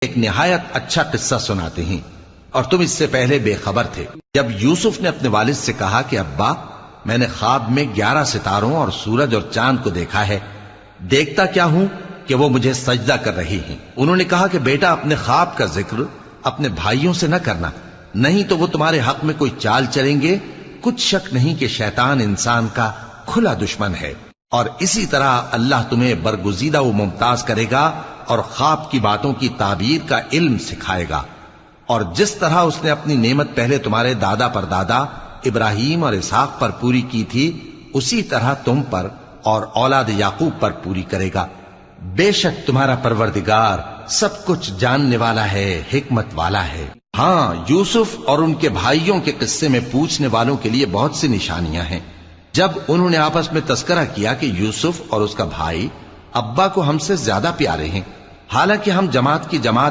ایک نہایت اچھا قصہ سناتے ہیں اور تم اس سے پہلے بے خبر تھے۔ جب یوسف نے اپنے والد سے کہا کہ ابا میں نے خواب میں 11 ستاروں اور سورج اور چاند کو دیکھا ہے، دیکھتا کیا ہوں کہ وہ مجھے سجدہ کر رہی ہیں۔ انہوں نے کہا کہ بیٹا اپنے خواب کا ذکر اپنے بھائیوں سے نہ کرنا، نہیں تو وہ تمہارے حق میں کوئی چال چلیں گے۔ کچھ شک نہیں کہ شیطان انسان کا کھلا دشمن ہے، اور اسی طرح اللہ تمہیں برگزیدہ و ممتاز کرے گا اور خواب کی باتوں کی تعبیر کا علم سکھائے گا، اور جس طرح اس نے اپنی نعمت پہلے تمہارے دادا پر دادا ابراہیم اور اسحاق پر پوری کی تھی، اسی طرح تم پر اور اولاد یعقوب پر پوری کرے گا۔ بے شک تمہارا پروردگار سب کچھ جاننے والا ہے، حکمت والا ہے۔ ہاں، یوسف اور ان کے بھائیوں کے قصے میں پوچھنے والوں کے لیے بہت سی نشانیاں ہیں۔ جب انہوں نے آپس میں تذکرہ کیا کہ یوسف اور اس کا بھائی ابا کو ہم سے زیادہ پیارے ہیں، حالانکہ ہم جماعت کی جماعت